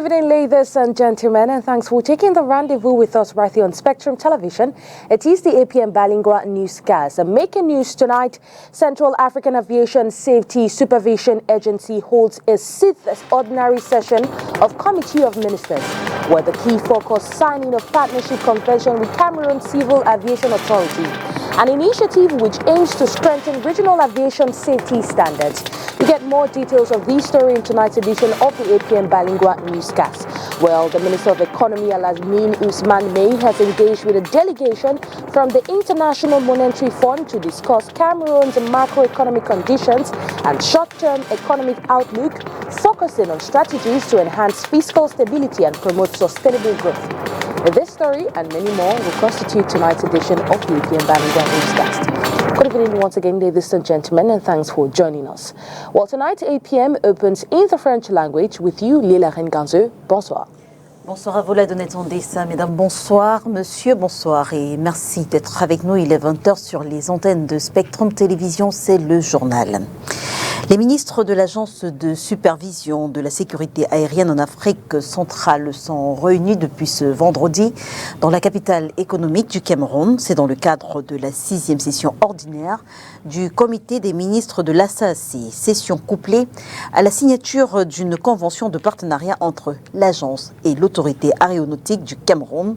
evening, ladies and gentlemen, and thanks for taking the rendezvous with us right here on Spectrum Television. It is the APM Bilingual Newscast. Making news tonight, Central African Aviation Safety Supervision Agency holds a 6th ordinary session of Committee of Ministers, where the key focus signing of partnership convention with Cameroon Civil Aviation Authority, an initiative which aims to strengthen regional aviation safety standards. We get more details of this story in tonight's edition of the APM Bilingual Newscast. Well, the Minister of Economy, Al-Amin Usman May, has engaged with a delegation from the International Monetary Fund to discuss Cameroon's macroeconomic conditions and short-term economic outlook, focusing on strategies to enhance fiscal stability and promote sustainable growth. This story and many more will constitute tonight's edition of the APM Bilingual Newscast. Good evening once again, ladies and gentlemen, and thanks for joining us. Well, tonight, APM opens in the French language with you, Léla Renganzeu. Bonsoir. Bonsoir à vous, la donnée Tondessa. Mesdames, bonsoir. Monsieur, bonsoir. Et merci d'être avec nous. Il est 20h sur les antennes de Spectrum Télévision. C'est le journal. Les ministres de l'Agence de supervision de la sécurité aérienne en Afrique centrale sont réunis depuis ce vendredi dans la capitale économique du Cameroun. C'est dans le cadre de la 6e session ordinaire du comité des ministres de l'ASAC. Session couplée à la signature d'une convention de partenariat entre l'agence et l'autorité aéronautique du Cameroun.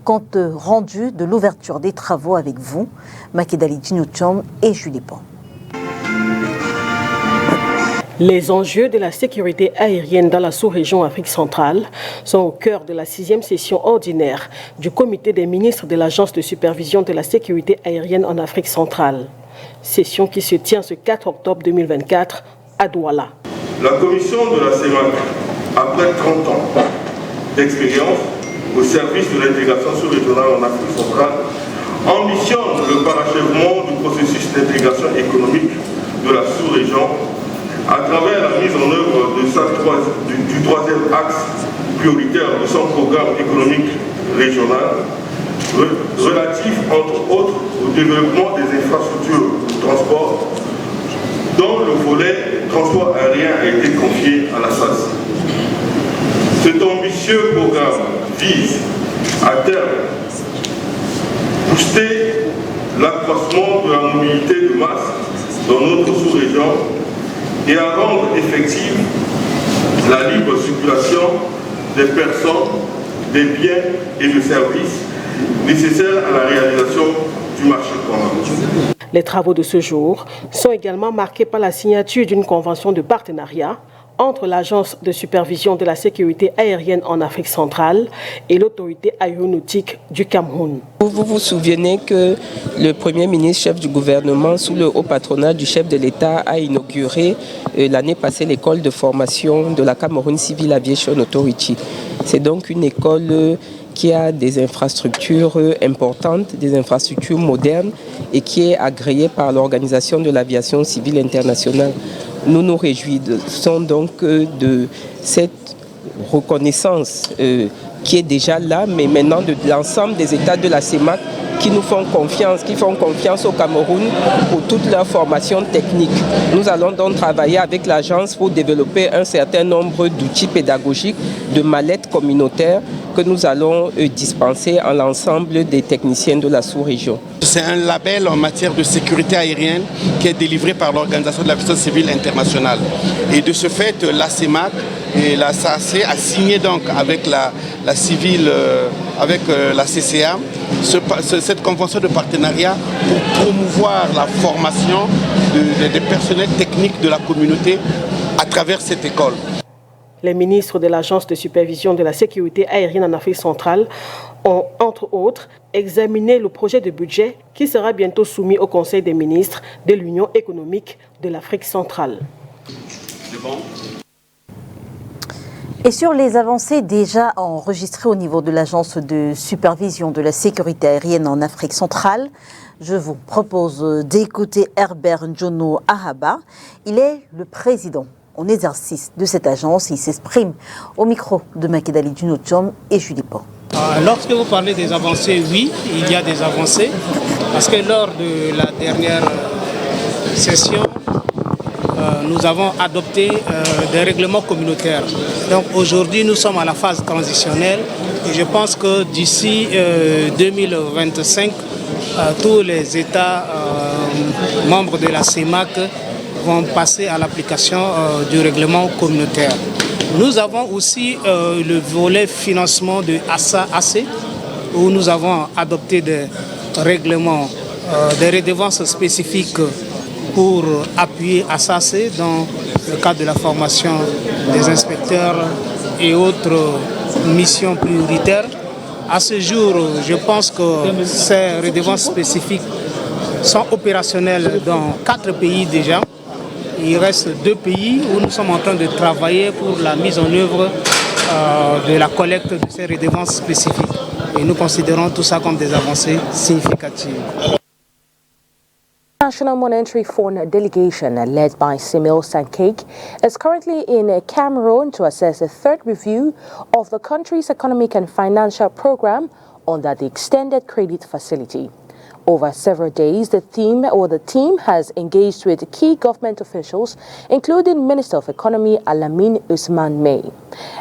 Compte rendu de l'ouverture des travaux avec vous, Makedali Djinouchom et Julie Pont. Les enjeux de la sécurité aérienne dans la sous-région Afrique centrale sont au cœur de la 6e session ordinaire du comité des ministres de l'Agence de supervision de la sécurité aérienne en Afrique centrale. Session qui se tient ce 4 octobre 2024 à Douala. La commission de la CEMAC, après 30 ans d'expérience au service de l'intégration sous-régionale en Afrique centrale, ambitionne le parachèvement du processus d'intégration économique de la sous-région à travers la mise en œuvre de du troisième axe prioritaire de son programme économique régional, relatif entre autres au développement des infrastructures de transport, dont le volet transport aérien a été confié à la SAS. Cet ambitieux programme vise à terme booster l'accroissement de la mobilité de masse dans notre sous-région et à rendre effective la libre circulation des personnes, des biens et de services nécessaires à la réalisation du marché commun. Les travaux de ce jour sont également marqués par la signature d'une convention de partenariat entre l'Agence de supervision de la sécurité aérienne en Afrique centrale et l'autorité aéronautique du Cameroun. Vous vous souvenez que le Premier ministre, chef du gouvernement, sous le haut patronat du chef de l'État, a inauguré l'année passée l'école de formation de la Cameroun Civil Aviation Authority. C'est donc une école qui a des infrastructures importantes, des infrastructures modernes et qui est agréée par l'Organisation de l'aviation civile internationale. Nous nous réjouissons donc de cette reconnaissance qui est déjà là, mais maintenant de l'ensemble des États de la CEMAC qui nous font confiance, qui font confiance au Cameroun pour toute leur formation technique. Nous allons donc travailler avec l'agence pour développer un certain nombre d'outils pédagogiques, de mallettes communautaires que nous allons dispenser à l'ensemble des techniciens de la sous-région. C'est un label en matière de sécurité aérienne qui est délivré par l'Organisation de l'aviation civile internationale. Et de ce fait, la CEMAC et la SAC a signé donc avec la civile, avec la CCA, cette convention de partenariat pour promouvoir la formation des personnels techniques de la communauté à travers cette école. Les ministres de l'Agence de supervision de la sécurité aérienne en Afrique centrale ont, entre autres, examiné le projet de budget qui sera bientôt soumis au Conseil des ministres de l'Union économique de l'Afrique centrale. Et sur les avancées déjà enregistrées au niveau de l'Agence de supervision de la sécurité aérienne en Afrique centrale, je vous propose d'écouter Herbert Njono Ahaba. Il est le président en exercice de cette agence. Il s'exprime au micro de Makedali Djinouchom et Julie Pont. Lorsque vous parlez des avancées, oui, il y a des avancées, parce que lors de la dernière session, nous avons adopté des règlements communautaires. Donc aujourd'hui, nous sommes à la phase transitionnelle et je pense que d'ici 2025, tous les États membres de la CEMAC vont passer à l'application du règlement communautaire. Nous avons aussi le volet financement de ASA-AC, où nous avons adopté des règlements, des redevances spécifiques pour appuyer ASA-AC dans le cadre de la formation des inspecteurs et autres missions prioritaires. À ce jour, je pense que ces redevances spécifiques sont opérationnelles dans 4 pays déjà. Il reste 2 pays où nous sommes en train de travailler pour la mise en œuvre de la collecte de ces redevances spécifiques. Et nous considérons tout ça comme des avancées significatives. National Monetary Fund delegation led by Semil Sankake is currently in Cameroon to assess a third review of the country's economic and financial program under the extended credit facility. Over several days, the team has engaged with key government officials, including Minister of Economy Alamine Ousmane May.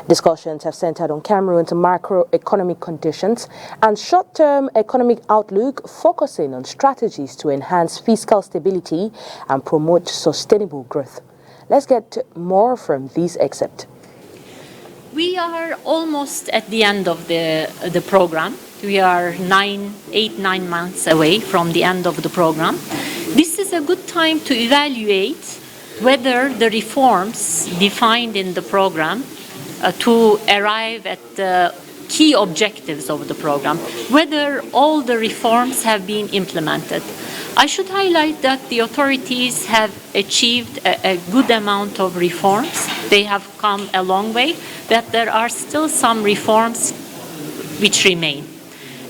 Discussions have centered on Cameroon's macroeconomic conditions and short-term economic outlook, focusing on strategies to enhance fiscal stability and promote sustainable growth. Let's get more from this excerpt. We are almost at the end of the program. We are 8-9 months away from the end of the program. This is a good time to evaluate whether the reforms defined in the program to arrive at the key objectives of the program, whether all the reforms have been implemented. I should highlight that the authorities have achieved a good amount of reforms. They have come a long way, but there are still some reforms which remain.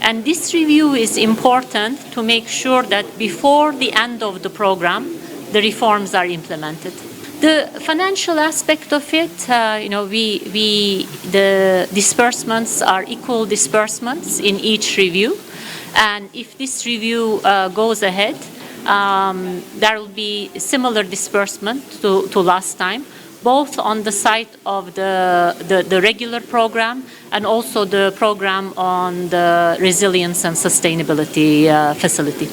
And this review is important to make sure that before the end of the program, the reforms are implemented. The financial aspect of it, the disbursements are equal disbursements in each review. And if this review goes ahead, there will be similar disbursement to last time, both on the side of the regular program and also the program on the resilience and sustainability facility.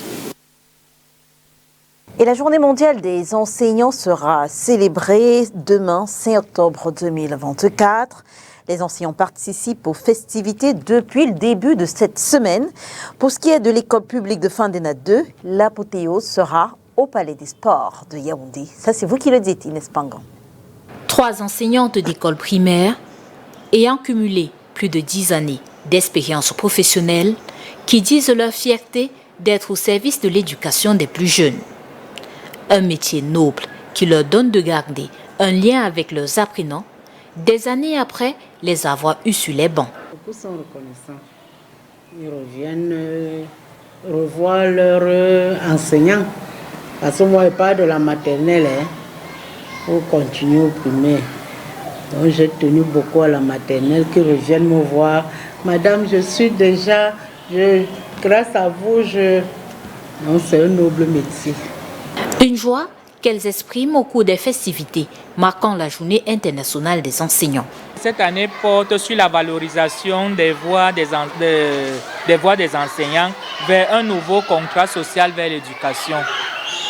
Et la Journée mondiale des enseignants sera célébrée demain, 5 octobre 2024. Les enseignants participent aux festivités depuis le début de cette semaine. Pour ce qui est de l'école publique de Fandena 2, l'apothéose sera au Palais des Sports de Yaoundé. Ça, c'est vous qui le dites, Inès Pangan. 3 enseignantes d'école primaire ayant cumulé plus de 10 années d'expérience professionnelle qui disent leur fierté d'être au service de l'éducation des plus jeunes. Un métier noble qui leur donne de garder un lien avec leurs apprenants des années après les avoir eus sur les bancs. Beaucoup sont reconnaissants. Ils reviennent revoir leurs enseignants. Parce que moi, je parle de la maternelle, pour continuer au primaire. Donc j'ai tenu beaucoup à la maternelle qui reviennent me voir. Madame, je suis déjà, grâce à vous, non, c'est un noble métier. Une joie qu'elles expriment au cours des festivités marquant la Journée internationale des enseignants. Cette année porte sur la valorisation des voix des enseignants vers un nouveau contrat social vers l'éducation.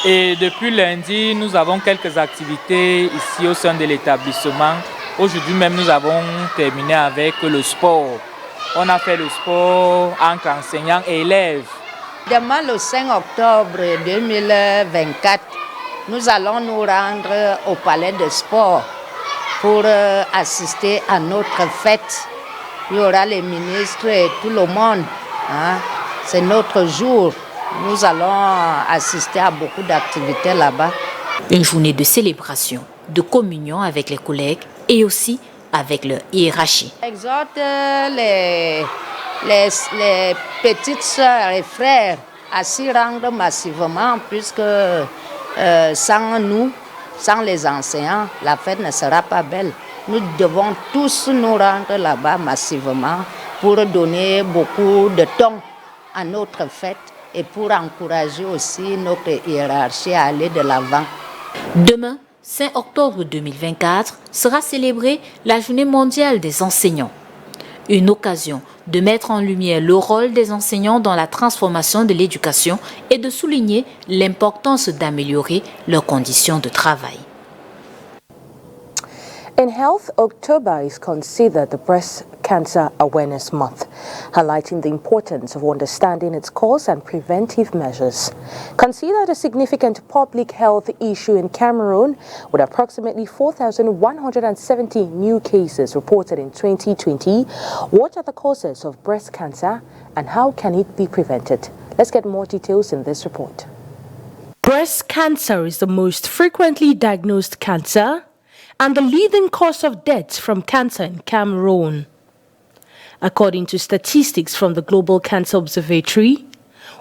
Et depuis lundi, nous avons quelques activités ici au sein de l'établissement. Aujourd'hui même, nous avons terminé avec le sport. On a fait le sport entre enseignants et élèves. Demain, le 5 octobre 2024, nous allons nous rendre au Palais des Sports pour assister à notre fête. Il y aura les ministres et tout le monde. C'est notre jour. Nous allons assister à beaucoup d'activités là-bas. Une journée de célébration, de communion avec les collègues et aussi avec leur hiérarchie. J'exhorte les petites sœurs et frères à s'y rendre massivement puisque sans nous, sans les enseignants, la fête ne sera pas belle. Nous devons tous nous rendre là-bas massivement pour donner beaucoup de temps à notre fête et pour encourager aussi notre hiérarchie à aller de l'avant. Demain, 5 octobre 2024, sera célébrée la Journée mondiale des enseignants. Une occasion de mettre en lumière le rôle des enseignants dans la transformation de l'éducation et de souligner l'importance d'améliorer leurs conditions de travail. In health, October is considered the Breast Cancer Awareness Month, highlighting the importance of understanding its cause and preventive measures. Considered a significant public health issue in Cameroon, with approximately 4,170 new cases reported in 2020, what are the causes of breast cancer and how can it be prevented? Let's get more details in this report. Breast cancer is the most frequently diagnosed cancer and the leading cause of death from cancer in Cameroon. According to statistics from the Global Cancer Observatory,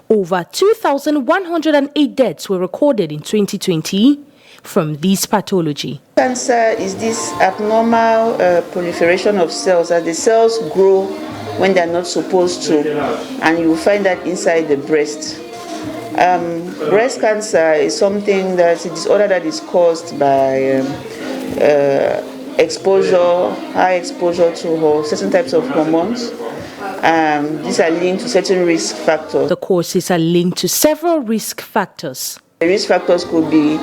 over 2,108 deaths were recorded in 2020 from this pathology. Cancer is this abnormal proliferation of cells, as the cells grow when they're not supposed to, and you will find that inside the breast. Breast cancer is something that's a disorder that is caused by high exposure to certain types of hormones. These are linked to certain risk factors. The causes are linked to several risk factors. The risk factors could be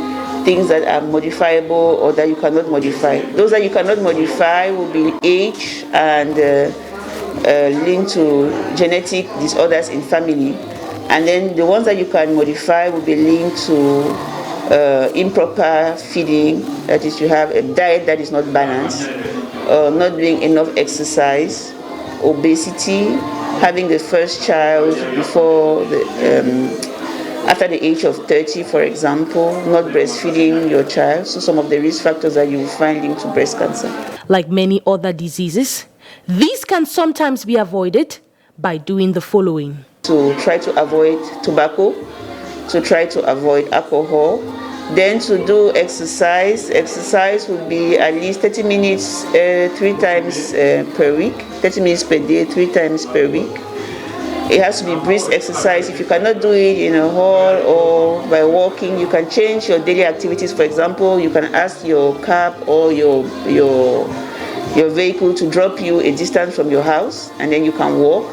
things that are modifiable or that you cannot modify. Those that you cannot modify will be age and linked to genetic disorders in family. And then the ones that you can modify will be linked to improper feeding, that is, you have a diet that is not balanced, not doing enough exercise, obesity, having the first child after the age of 30, for example, not breastfeeding your child. So some of the risk factors that you will find linked to breast cancer. Like many other diseases, these can sometimes be avoided by doing the following. To try to avoid tobacco, to try to avoid alcohol, then to do exercise. Exercise would be at least 30 minutes 3 times per week, 30 minutes per day, 3 times per week. It has to be brisk exercise. If you cannot do it in a hall or by walking, you can change your daily activities. For example, you can ask your cab or your vehicle to drop you a distance from your house, and then you can walk.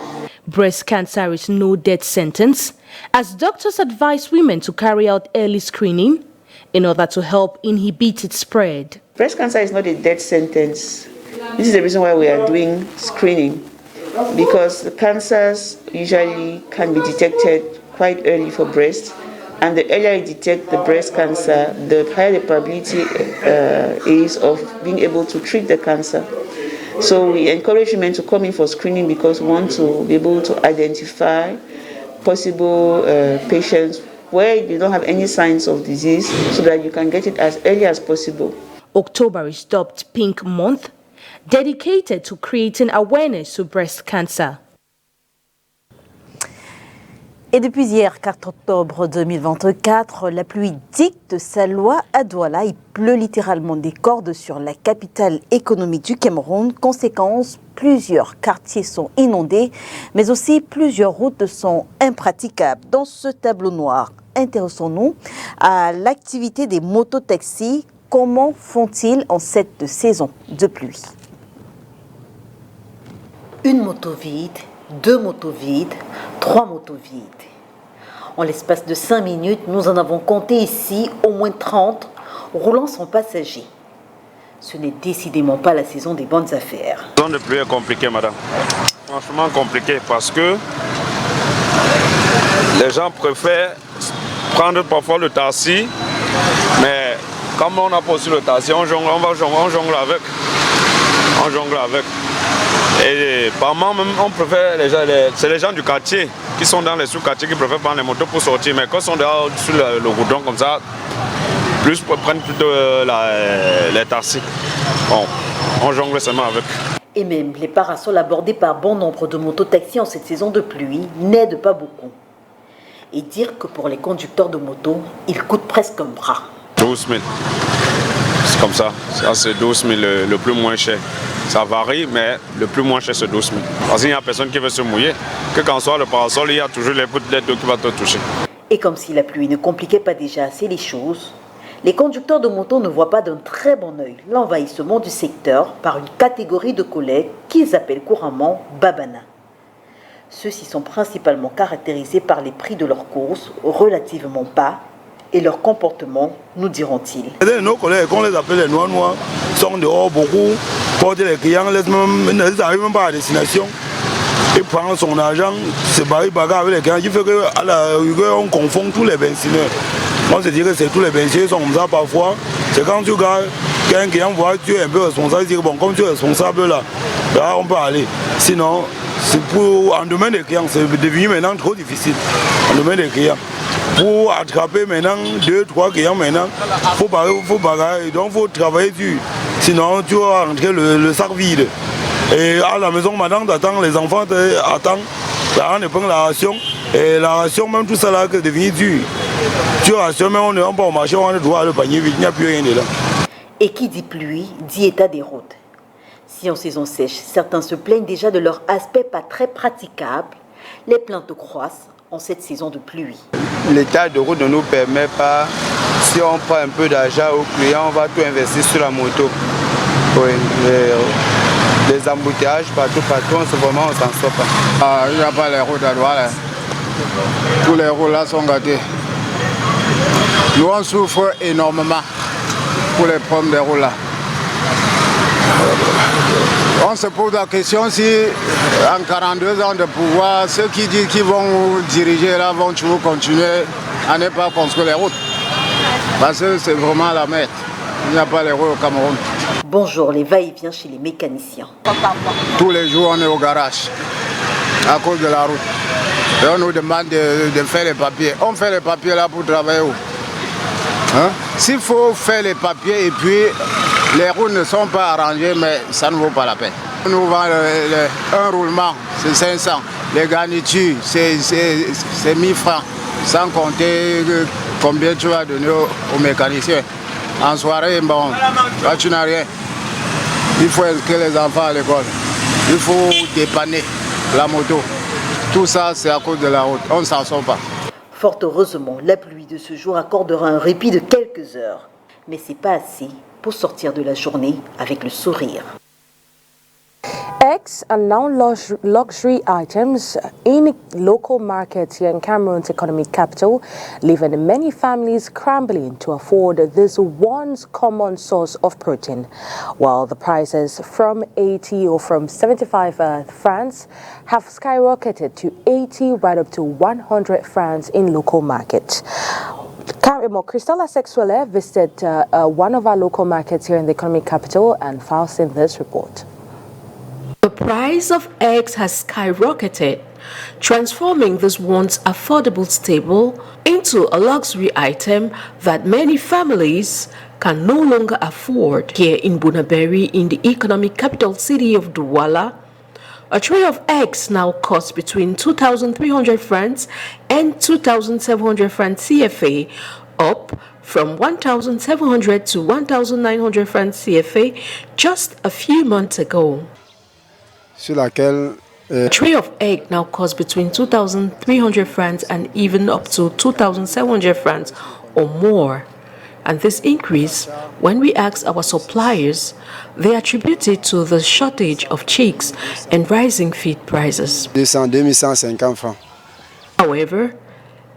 Breast cancer is no death sentence, as doctors advise women to carry out early screening in order to help inhibit its spread. Breast cancer is not a death sentence. This is the reason why we are doing screening, because the cancers usually can be detected quite early for breast, and the earlier you detect the breast cancer, the higher the probability is of being able to treat the cancer. So we encourage women to come in for screening because we want to be able to identify possible patients where you don't have any signs of disease so that you can get it as early as possible. October is dubbed Pink Month, dedicated to creating awareness to breast cancer. Et depuis hier, 4 octobre 2024, la pluie dicte sa loi à Douala. Il pleut littéralement des cordes sur la capitale économique du Cameroun. Conséquence, plusieurs quartiers sont inondés, mais aussi plusieurs routes sont impraticables. Dans ce tableau noir, intéressons-nous à l'activité des mototaxis. Comment font-ils en cette saison de pluie? Une moto vide, 2 motos vides, 3 motos vides. En l'espace de 5 minutes, nous en avons compté ici au moins 30 roulant sans passagers. Ce n'est décidément pas la saison des bonnes affaires. La saison de pluie est compliquée, madame. Franchement compliquée parce que les gens préfèrent prendre parfois le taxi, mais comme on n'a pas aussi le taxi, on jongle avec. On jongle avec. Et par moment même, on préfère c'est les gens du quartier qui sont dans les sous-quartiers qui préfèrent prendre les motos pour sortir. Mais quand ils sont dehors sur le goudron comme ça, prennent plutôt les taxis. Bon, on jongle seulement avec. Et même les parasols abordés par bon nombre de mototaxis en cette saison de pluie n'aident pas beaucoup. Et dire que pour les conducteurs de moto, ils coûtent presque un bras. 12 000. C'est comme ça. Ça c'est 12 000 le plus moins cher. Ça varie, mais le plus moins cher c'est 12 000. Parce qu'il n'y a personne qui veut se mouiller. Que quand soit le parasol, il y a toujours les gouttes d'aide qui vont te toucher. Et comme si la pluie ne compliquait pas déjà assez les choses, Les conducteurs de moto ne voient pas d'un très bon œil l'envahissement du secteur par une catégorie de collègues qu'ils appellent couramment babana. Ceux-ci sont principalement caractérisés par les prix de leurs courses relativement bas et leur comportement, nous diront-ils. Nos collègues, qu'on les appelle les noirs, sont dehors beaucoup, portent les clients, ils n'arrivent même pas à destination. Ils prennent son argent, se bagarre avec les clients, qui fait qu'on confond tous les benzineurs. On se dit que c'est tous les benzineurs sont comme ça parfois. C'est quand tu regardes qu'un client voit que tu es un peu responsable, il dit bon, comme tu es responsable là on peut aller. Sinon, en domaine des clients, c'est devenu maintenant trop difficile. En domaine des clients. Pour attraper maintenant 2-3 clients maintenant, il faut bagarrer, donc il faut travailler dur. Sinon, tu vas rentrer le sac vide. Et à la maison, madame t'attend, les enfants t'attendent, on prend la ration. Et la ration, même tout ça là, c'est devenu dur. Tu rationnes, même on ne va pas au marché, on doit le panier vide, il n'y a plus rien dedans. Et qui dit pluie, dit état des routes. Si en saison sèche, certains se plaignent déjà de leur aspect pas très praticable, les plaintes croissent en cette saison de pluie. L'état de route ne nous permet pas, si on prend un peu d'argent au client, on va tout investir sur la moto. Oui, les embouteillages partout, vraiment on s'en sort pas. Il n'y a pas les routes à Douala. Tous les routes là sont gâtés. Nous on souffre énormément pour les problèmes des routes là. On se pose la question si en 42 ans de pouvoir, ceux qui disent qu'ils vont diriger là vont toujours continuer à ne pas construire les routes. Parce que c'est vraiment la merde. Il n'y a pas les routes au Cameroun. Bonjour, les va-et-vient chez les mécaniciens. Tous les jours on est au garage à cause de la route. Et on nous demande de faire les papiers. On fait les papiers là pour travailler où? Hein? S'il faut faire les papiers et puis les routes ne sont pas arrangées, mais ça ne vaut pas la peine. On nous vend un roulement, c'est 500. Les garnitures, c'est 1000 francs. Sans compter combien tu vas donner aux mécaniciens. En soirée, bon, là tu n'as rien. Il faut inscrire les enfants à l'école. Il faut dépanner la moto. Tout ça, c'est à cause de la route. On ne s'en sort pas. Fort heureusement, la pluie de ce jour accordera un répit de quelques heures. Mais ce n'est pas assez pour sortir de la journée avec le sourire. Eggs are now luxury items in local markets here in Cameroon's economic capital, leaving many families scrambling to afford this once common source of protein. While the prices from 80 or from 75 francs have skyrocketed to 80 right up to 100 francs in local markets. Christella Sexuele visited one of our local markets here in the economic capital and files in this report. The price of eggs has skyrocketed, transforming this once affordable staple into a luxury item that many families can no longer afford. Here in Bunaberi, in the economic capital city of Douala, a tray of eggs now costs between 2,300 francs and 2,700 francs CFA, up from 1,700 to 1,900 francs CFA just a few months ago. A tray of egg now costs between 2,300 francs and even up to 2,700 francs or more. And this increase, when we asked our suppliers, they attributed to the shortage of chicks and rising feed prices. However,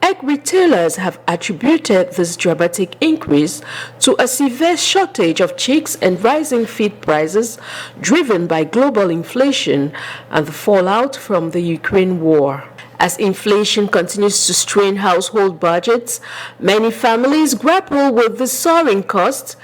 egg retailers have attributed this dramatic increase to a severe shortage of chicks and rising feed prices driven by global inflation and the fallout from the Ukraine war. As inflation continues to strain household budgets, many families grapple with the soaring costs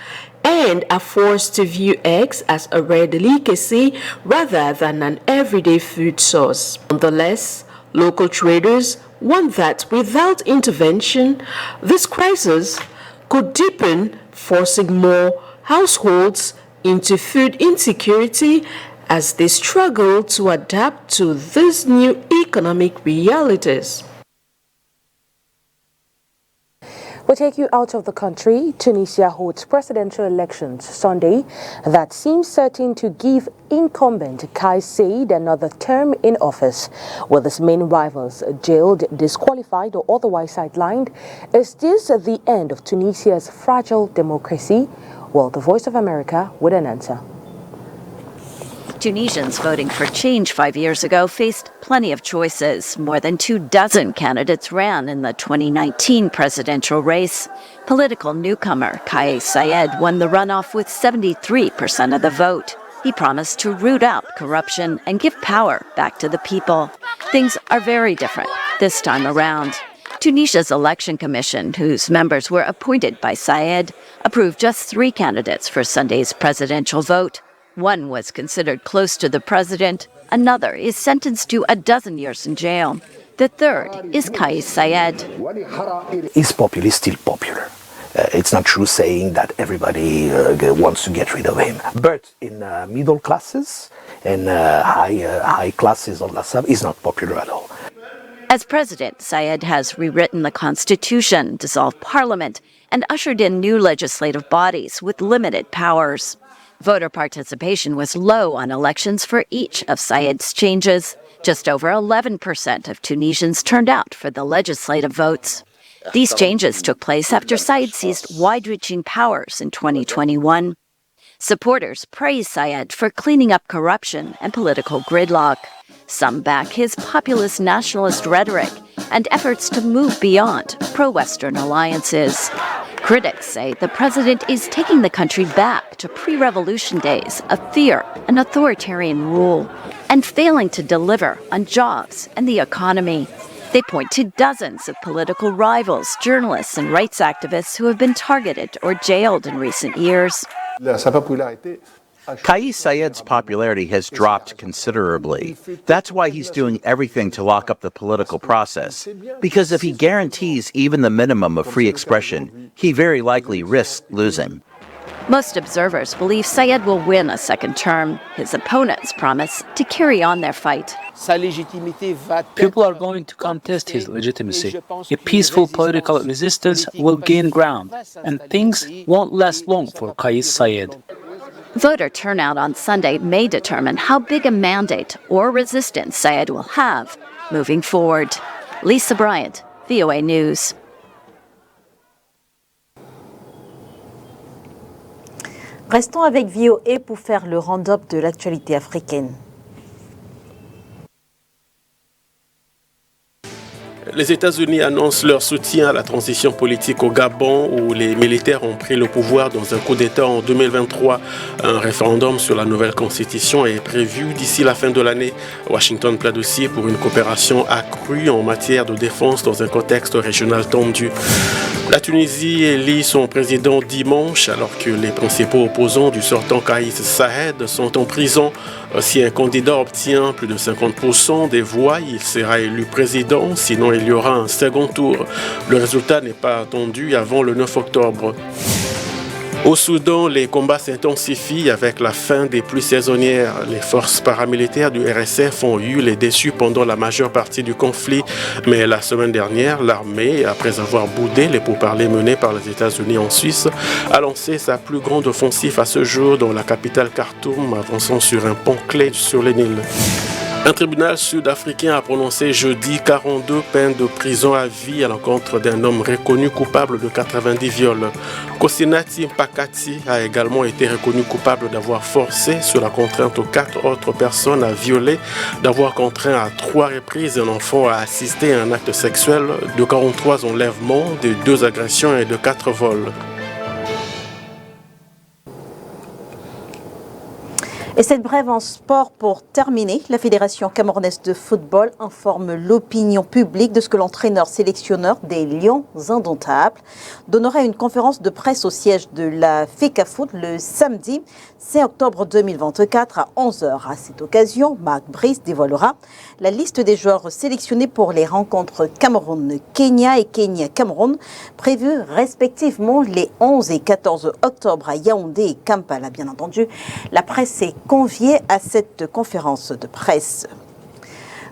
and are forced to view eggs as a rare delicacy rather than an everyday food source. Nonetheless, local traders warn that without intervention, this crisis could deepen, forcing more households into food insecurity as they struggle to adapt to these new economic realities. We'll take you out of the country. Tunisia holds presidential elections Sunday that seems certain to give incumbent Kais Saied another term in office. With his main rivals jailed, disqualified or otherwise sidelined, is this the end of Tunisia's fragile democracy? Well, the Voice of America with an answer. Tunisians voting for change 5 years ago faced plenty of choices. More than 24 candidates ran in the 2019 presidential race. Political newcomer Kais Saied won the runoff with 73% of the vote. He promised to root out corruption and give power back to the people. Things are very different this time around. Tunisia's election commission, whose members were appointed by Saied, approved just 3 candidates for Sunday's presidential vote. One was considered close to the president. Another is sentenced to 12 years in jail. The third is Kais Saied. Is popular still popular? It's not true saying that everybody wants to get rid of him. But in middle classes and high classes of La Salle, he's not popular at all. As president, Saied has rewritten the constitution, dissolved parliament, and ushered in new legislative bodies with limited powers. Voter participation was low on elections for each of Saied's changes. Just over 11% of Tunisians turned out for the legislative votes. These changes took place after Saied seized wide-reaching powers in 2021. Supporters praise Saied for cleaning up corruption and political gridlock. Some back his populist nationalist rhetoric and efforts to move beyond pro-Western alliances. Critics say the president is taking the country back to pre-revolution days of fear and authoritarian rule and failing to deliver on jobs and the economy. They point to dozens of political rivals, journalists, and rights activists who have been targeted or jailed in recent years. Kais Saied's popularity has dropped considerably. That's why he's doing everything to lock up the political process. Because if he guarantees even the minimum of free expression, he very likely risks losing. Most observers believe Saied will win a second term. His opponents promise to carry on their fight. People are going to contest his legitimacy. A peaceful political resistance will gain ground, and things won't last long for Kais Saied. Voter turnout on Sunday may determine how big a mandate or resistance Saied will have moving forward. Lisa Bryant, VOA News. Restons avec VOA pour faire le round-up de l'actualité africaine. Les États-Unis annoncent leur soutien à la transition politique au Gabon où les militaires ont pris le pouvoir dans un coup d'État en 2023. Un référendum sur la nouvelle constitution est prévu d'ici la fin de l'année. Washington plaide aussi pour une coopération accrue en matière de défense dans un contexte régional tendu. La Tunisie élit son président dimanche alors que les principaux opposants du sortant Kais Saied sont en prison. Si un candidat obtient plus de 50% des voix, il sera élu président, sinon il y aura un second tour. Le résultat n'est pas attendu avant le 9 octobre. Au Soudan, les combats s'intensifient avec la fin des pluies saisonnières. Les forces paramilitaires du RSF ont eu les déçus pendant la majeure partie du conflit. Mais la semaine dernière, l'armée, après avoir boudé les pourparlers menés par les États-Unis en Suisse, a lancé sa plus grande offensive à ce jour dans la capitale Khartoum, avançant sur un pont clé sur le Nil. Un tribunal sud-africain a prononcé jeudi 42 peines de prison à vie à l'encontre d'un homme reconnu coupable de 90 viols. Kosinati Mpakati a également été reconnu coupable d'avoir forcé sous la contrainte aux 4 autres personnes à violer, d'avoir contraint à 3 reprises un enfant à assister à un acte sexuel, de 43 enlèvements, de 2 agressions et de 4 vols. Et cette brève en sport pour terminer, la Fédération camerounaise de football informe l'opinion publique de ce que l'entraîneur sélectionneur des Lions Indomptables donnerait une conférence de presse au siège de la FECAFOOT le samedi 5 octobre 2024 à 11h. À cette occasion, Marc Brice dévoilera la liste des joueurs sélectionnés pour les rencontres Cameroun-Kenya et Kenya-Cameroun prévues respectivement les 11 et 14 octobre à Yaoundé et Kampala. Bien entendu, la presse est conviée à cette conférence de presse.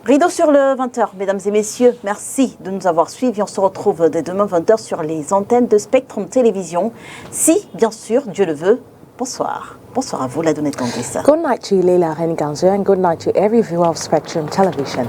Rideau sur le 20h, mesdames et messieurs, merci de nous avoir suivis. On se retrouve dès demain 20h sur les antennes de Spectrum Télévision. Si, bien sûr, Dieu le veut, bonsoir. Bonsoir à vous, la Donnette Ondissa. Good night to you, Leila Renganzo, and good night to every viewer of Spectrum Television.